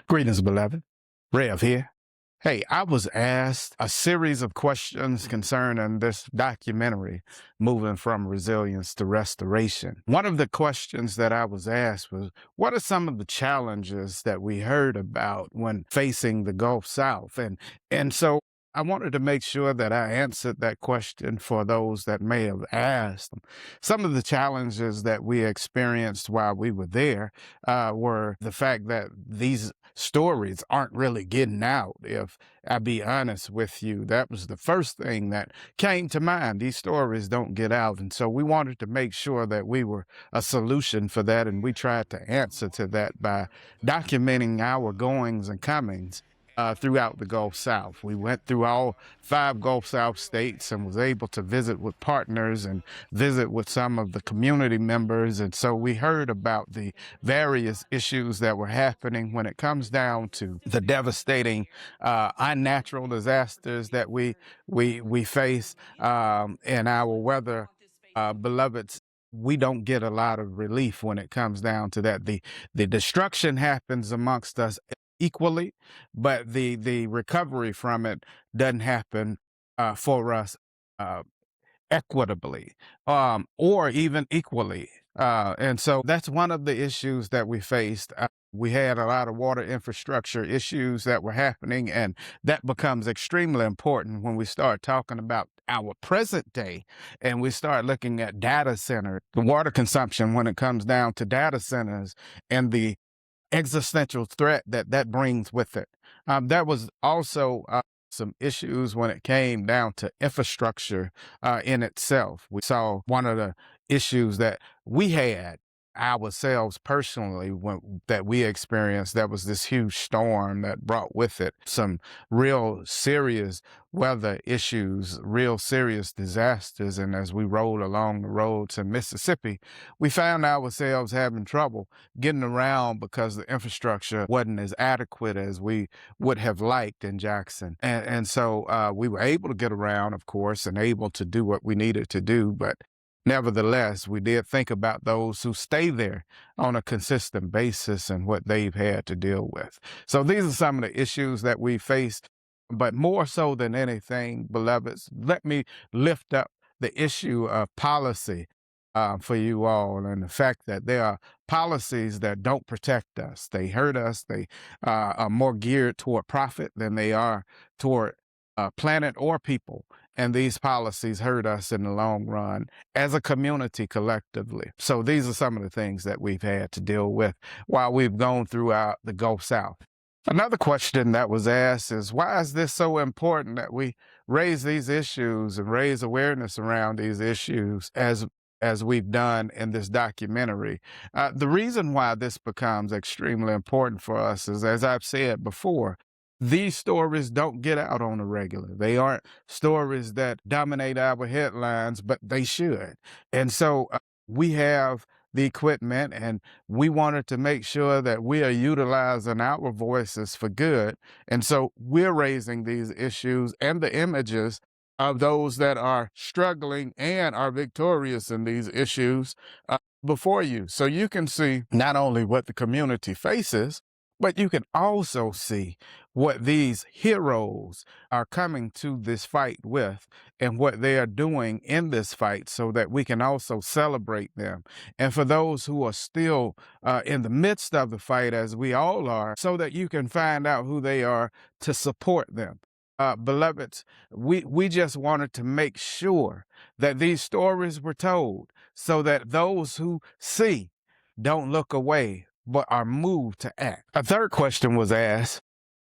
Greetings, beloved. Rev here. Hey, I was asked a series of questions concerning this documentary, Moving from Resilience to Restoration. One of the questions that I was asked was, what are some of the challenges that we heard about when facing the Gulf South? And so I wanted to make sure that I answered that question for those that may have asked. Some of the challenges that we experienced while we were there were the fact that these stories aren't really getting out. If I be honest with you, that was the first thing that came to mind. These stories don't get out. And so we wanted to make sure that we were a solution for that. And we tried to answer to that by documenting our goings and comings. Throughout the Gulf South. We went through all 5 Gulf South states and was able to visit with partners and visit with some of the community members. And so we heard about the various issues that were happening when it comes down to the devastating unnatural disasters that we face in our weather. Beloveds, we don't get a lot of relief when it comes down to that. The destruction happens amongst us equally, but the recovery from it doesn't happen for us uh, equitably, or even equally. And so that's one of the issues that we faced. We had a lot of water infrastructure issues that were happening, and that becomes extremely important when we start talking about our present day and we start looking at data center, the water consumption when it comes down to data centers and the existential threat that that brings with it. There was also some issues when it came down to infrastructure in itself. We saw one of the issues that we had ourselves personally that we experienced. That was this huge storm that brought with it some real serious weather issues, real serious disasters. And as we rolled along the roads in Mississippi, we found ourselves having trouble getting around because the infrastructure wasn't as adequate as we would have liked in Jackson. And so we were able to get around, of course, and able to do what we needed to do. But nevertheless, we did think about those who stay there on a consistent basis and what they've had to deal with. So these are some of the issues that we faced. But more so than anything, beloveds, let me lift up the issue of policy for you all, and the fact that there are policies that don't protect us. They hurt us. They are more geared toward profit than they are toward planet or people. And these policies hurt us in the long run as a community collectively. So these are some of the things that we've had to deal with while we've gone throughout the Gulf South. Another question that was asked is, why is this so important that we raise these issues and raise awareness around these issues as we've done in this documentary? The reason why this becomes extremely important for us is, as I've said before, these stories don't get out on a regular. They aren't stories that dominate our headlines, but they should. And so we have the equipment, and we wanted to make sure that we are utilizing our voices for good. And so we're raising these issues and the images of those that are struggling and are victorious in these issues before you. So you can see not only what the community faces, but you can also see what these heroes are coming to this fight with and what they are doing in this fight so that we can also celebrate them. And for those who are still in the midst of the fight, as we all are, so that you can find out who they are to support them. Beloveds, we just wanted to make sure that these stories were told so that those who see don't look away, but are moved to act. A third question was asked,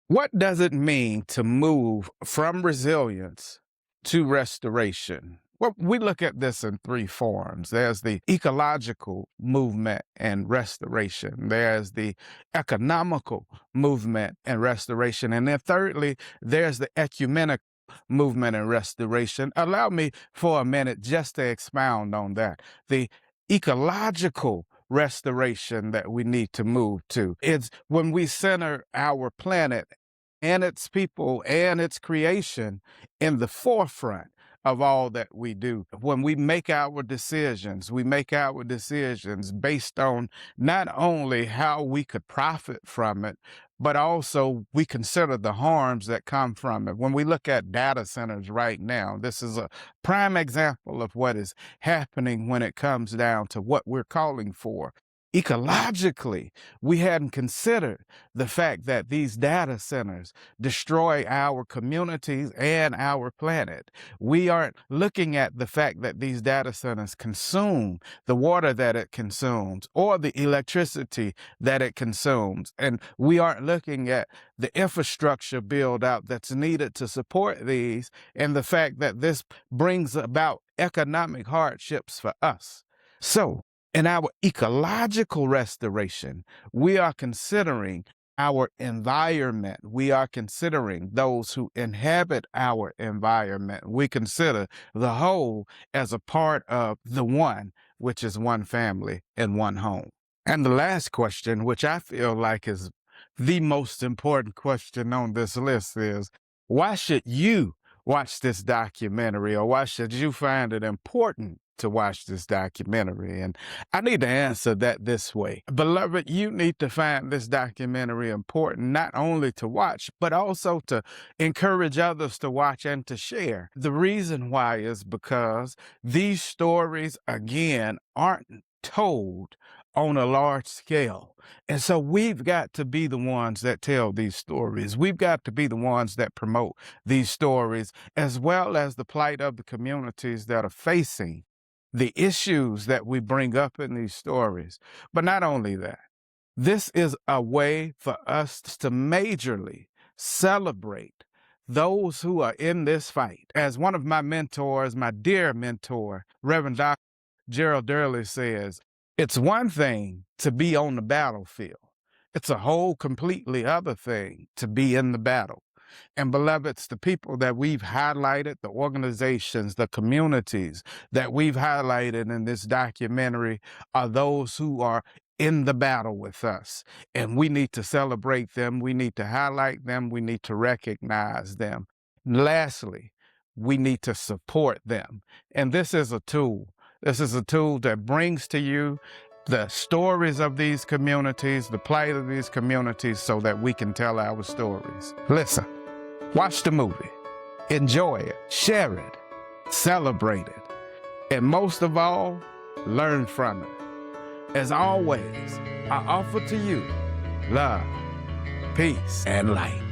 what does it mean to move from resilience to restoration? Well, we look at this in 3 forms. There's the ecological movement and restoration. There's the economical movement and restoration. And then thirdly, there's the ecumenical movement and restoration. Allow me for a minute just to expound on that. The ecological restoration that we need to move to is when we center our planet and its people and its creation in the forefront of all that we do. When we make our decisions based on not only how we could profit from it, but also we consider the harms that come from it. When we look at data centers right now, this is a prime example of what is happening when it comes down to what we're calling for. Ecologically, we hadn't considered the fact that these data centers destroy our communities and our planet. We aren't looking at the fact that these data centers consume the water that it consumes or the electricity that it consumes. And we aren't looking at the infrastructure build out that's needed to support these and the fact that this brings about economic hardships for us. So, in our ecological restoration, we are considering our environment. We are considering those who inhabit our environment. We consider the whole as a part of the one, which is one family and one home. And the last question, which I feel like is the most important question on this list, is why should you watch this documentary, or why should you find it important to watch this documentary? And I need to answer that this way. Beloved, you need to find this documentary important not only to watch, but also to encourage others to watch and to share. The reason why is because these stories, again, aren't told on a large scale. And so we've got to be the ones that tell these stories. We've got to be the ones that promote these stories, as well as the plight of the communities that are facing the issues that we bring up in these stories. But not only that, this is a way for us to majorly celebrate those who are in this fight. As one of my mentors, my dear mentor, Reverend Dr. Gerald Durley says, it's one thing to be on the battlefield. It's a whole completely other thing to be in the battle. And beloveds, the people that we've highlighted, the organizations, the communities that we've highlighted in this documentary are those who are in the battle with us. And we need to celebrate them. We need to highlight them. We need to recognize them. Lastly, we need to support them. And this is a tool. This is a tool that brings to you the stories of these communities, the plight of these communities, so that we can tell our stories. Listen, watch the movie, enjoy it, share it, celebrate it, and most of all, learn from it. As always, I offer to you love, peace, and light.